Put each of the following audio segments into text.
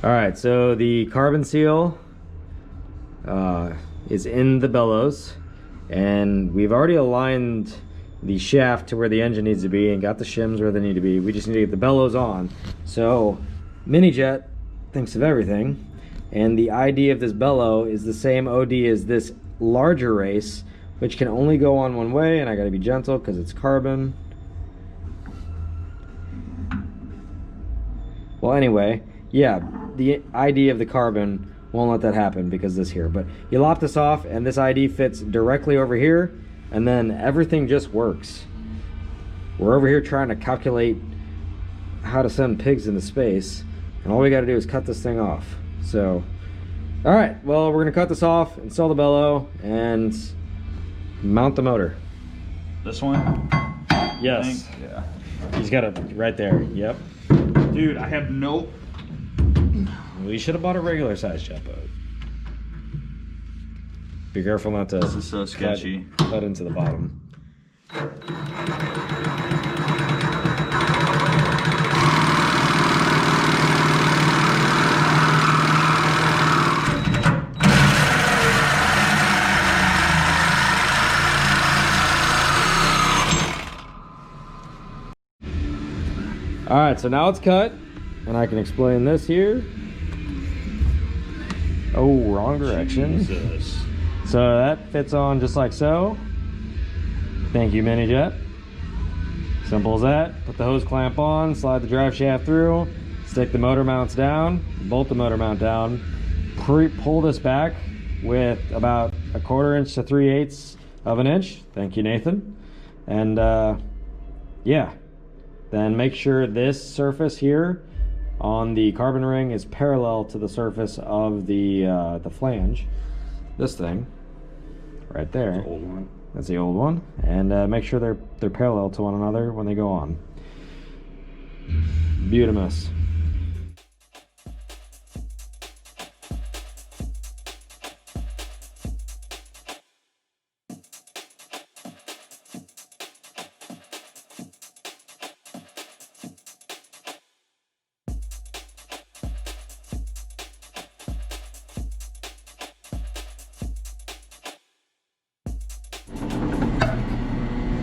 All right, so the carbon seal is in the bellows, and we've already aligned the shaft to where the engine needs to be and got the shims where they need to be. We just need to get the bellows on. So Mini Jet thinks of everything, and the ID of this bellow is the same OD as this larger race, which can only go on one way, and I gotta be gentle because it's carbon. Well, anyway, yeah, the ID of the carbon won't let that happen because this here. But you lop this off, and this ID fits directly over here, and then everything just works. We're over here trying to calculate how to send pigs into space, and all we got to do is cut this thing off. So, all right, well, we're gonna cut this off, install the bellow, and mount the motor. This one? Yes. Yeah. He's got it right there. Yep. Dude, I have no... We should have bought a regular size jet boat. Be careful not to This is so sketchy. cut into the bottom. All right, so now it's cut, and I can explain this here. Oh, wrong direction. Jesus. So that fits on just like so. Thank you, Mini Jet. Simple as that. Put the hose clamp on, slide the drive shaft through, stick the motor mounts down, bolt the motor mount down, pull this back with about 1/4 inch to 3/8 of an inch. Thank you, Nathan. And yeah, then make sure this surface here on the carbon ring is parallel to the surface of the flange. This thing right there. That's the old one. That's the old one. And make sure they're parallel to one another when they go on. Beautimous.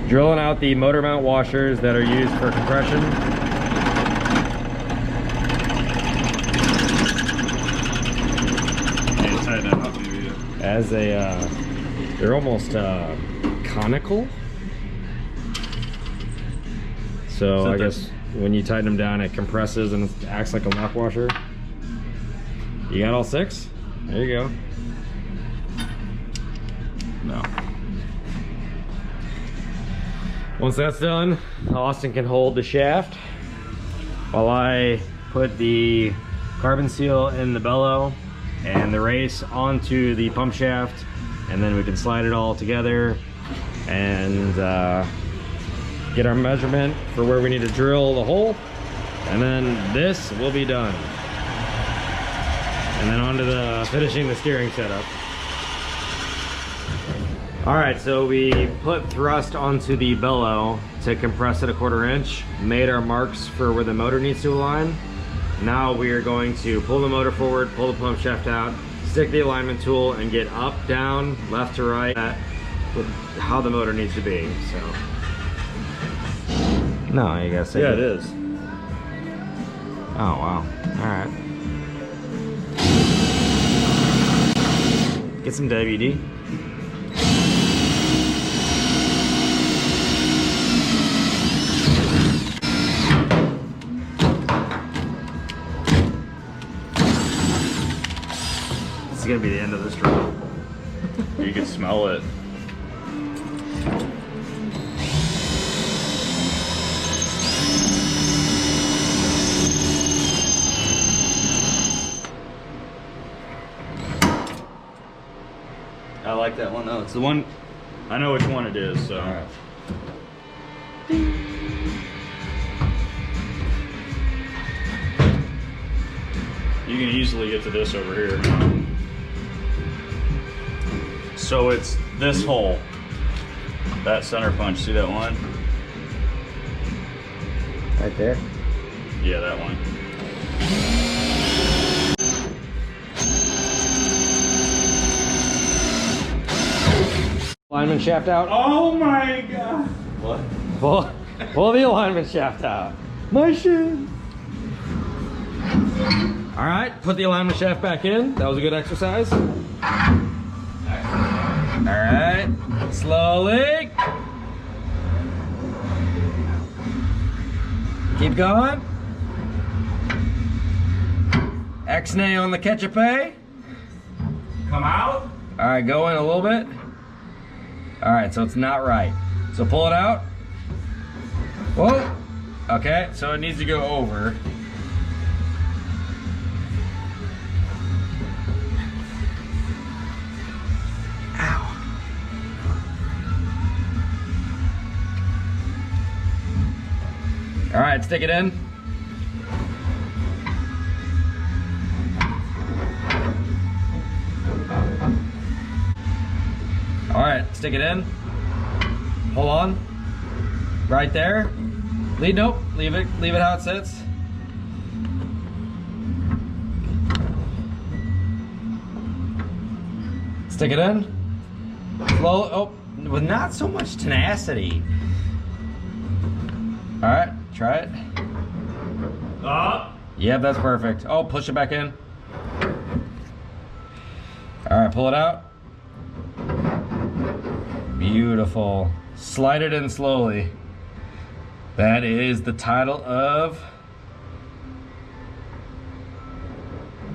Drilling out the motor mount washers that are used for compression. Yeah, tighten that up maybe. As a, they're almost conical. So I guess when you tighten them down, it compresses and it acts like a lock washer. You got all 6? There you go. No. Once that's done, Austin can hold the shaft while I put the carbon seal in the bellow and the race onto the pump shaft, and then we can slide it all together and get our measurement for where we need to drill the hole, and then this will be done. And then on to the finishing the steering setup. All right, so we put thrust onto the bellow to compress it 1/4 inch, made our marks for where the motor needs to align. Now we are going to pull the motor forward, pull the pump shaft out, stick the alignment tool, and get up, down, left to right with how the motor needs to be. So, no, you gotta say Yeah, it is. Oh wow! All right, get some WD. This is gonna be the end of this drill. You can smell it. I like that one though. It's the one, I know which one it is, so. All right. You can easily get to this over here. So it's this hole, that center punch, see that one? Right there. Yeah, that one. Alignment shaft out. Oh my god. What? Pull the alignment shaft out. My shit. All right, put the alignment shaft back in. That was a good exercise. All right, slowly. Keep going. X-nay on the catch-a-pay. Come out. All right, go in a little bit. All right, so it's not right. So pull it out. Whoa. Okay, so it needs to go over. Ow. All right, stick it in. All right, stick it in. Hold on. Right there. Nope. Leave it how it sits. Stick it in. Slow. Oh, with not so much tenacity. All right, try it. Yeah, that's perfect. Oh, push it back in. All right, pull it out. Beautiful. Slide it in slowly. That is the title of...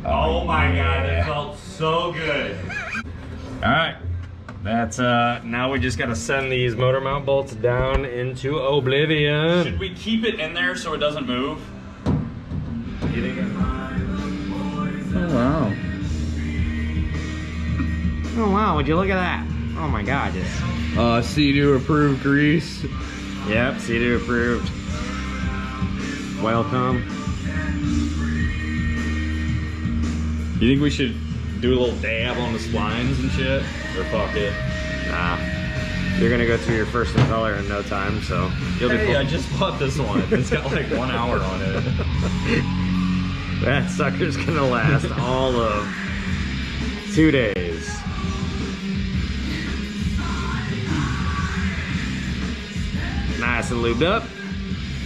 Oh my god, it felt so good. All right, that's now we just gotta send these motor mount bolts down into oblivion. Should we keep it in there so it doesn't move? Oh wow. Oh wow, would you look at that? Oh my god, just... Seadoo approved grease. Yep, Seadoo approved. Welcome. You think we should do a little dab on the splines and shit? Or fuck it? Nah. You're gonna go through your first impeller in no time, so you'll be Hey, I just bought this one. It's got like 1 hour on it. That sucker's gonna last all of 2 days. Nice and lubed up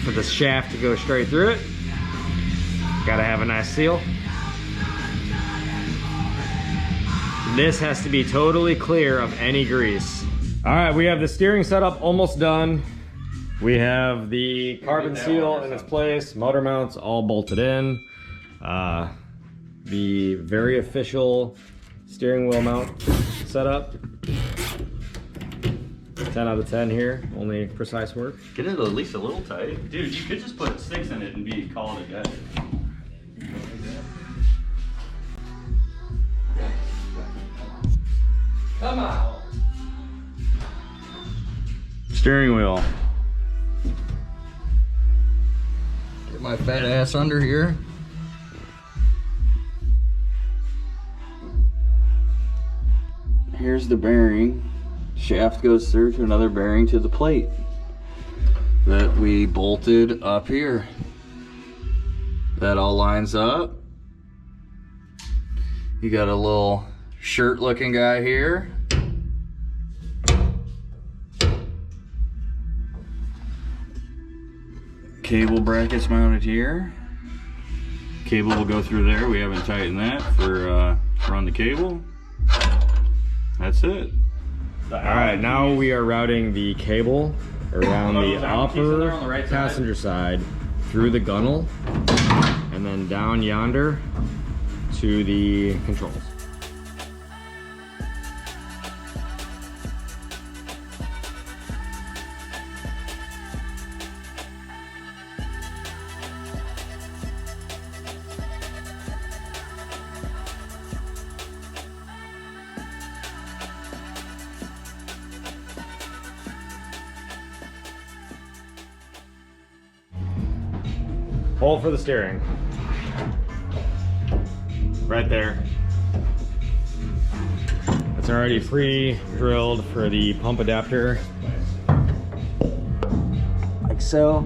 for the shaft to go straight through it. Gotta have a nice seal. This has to be totally clear of any grease. All right, we have the steering setup almost done. We have the carbon seal in its place, motor mounts all bolted in. The very official steering wheel mount setup. 10 out of 10 here, only precise work. Get it at least a little tight. Dude, you could just put sticks in it and call it a day. Come on. Steering wheel. Get my fat ass under here. Here's the bearing. Shaft goes through to another bearing to the plate that we bolted up here. That all lines up. You got a little shirt looking guy here. Cable brackets mounted here. Cable will go through there. We haven't tightened that for run the cable. That's it. All right, now we are routing the cable around the upper passenger side through the gunnel and then down yonder to the controls. Hole for the steering. Right there. It's already pre-drilled for the pump adapter. Like so.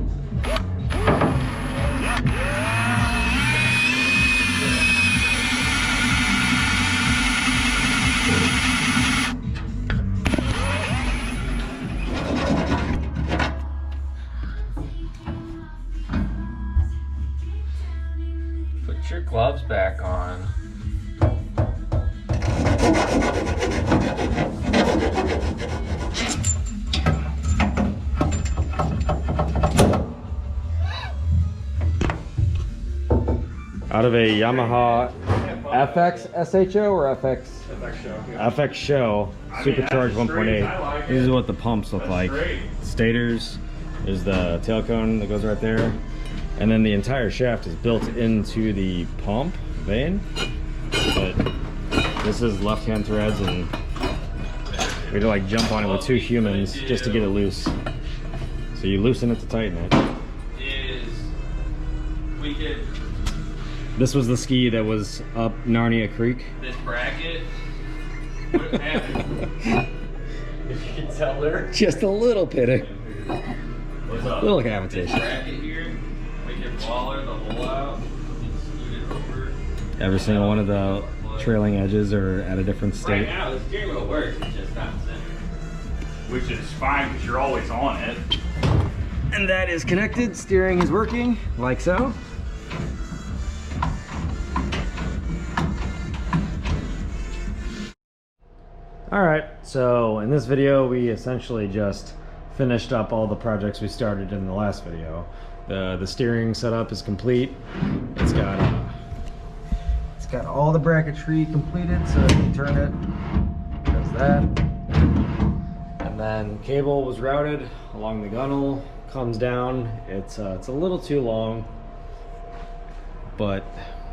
Put your gloves back on. Out of a Yamaha FX SHO or FX? FX Show Supercharged 1.8. This is what the pumps look like. Stators, there's the tail cone that goes right there. And then the entire shaft is built into the pump vane. But this is left-hand threads, and we had to like jump on it with 2 humans just to get it loose. So you loosen it to tighten it. This was the ski that was up Narnia Creek. This bracket, what happened? If you can tell there. Just a little pitting. What's up? Little This cavitation. bracket here, we can baller the hole out and scoot it over. Every single one of the trailing edges are at a different Right state. now, the steering wheel works, it's just not centered. Which is fine because you're always on it. And that is connected. Steering is working, like so. Alright, so in this video we essentially just finished up all the projects we started in the last video. The steering setup is complete. It's got all the bracketry completed, so if you turn it, it does that. And then cable was routed along the gunnel, comes down. It's a little too long, but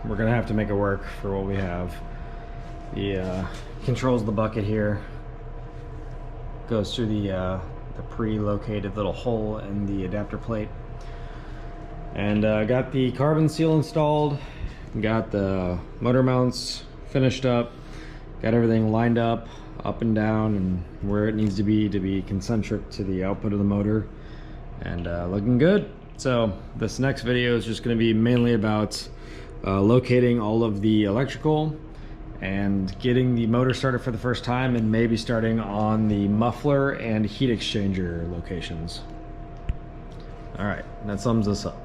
we're gonna have to make it work for what we have. The controls the bucket here, goes through the pre-located little hole in the adapter plate, and got the carbon seal installed, got the motor mounts finished up, got everything lined up and down and where it needs to be concentric to the output of the motor, and looking good. So this next video is just going to be mainly about locating all of the electrical and getting the motor started for the first time, and maybe starting on the muffler and heat exchanger locations. All right, that sums us up.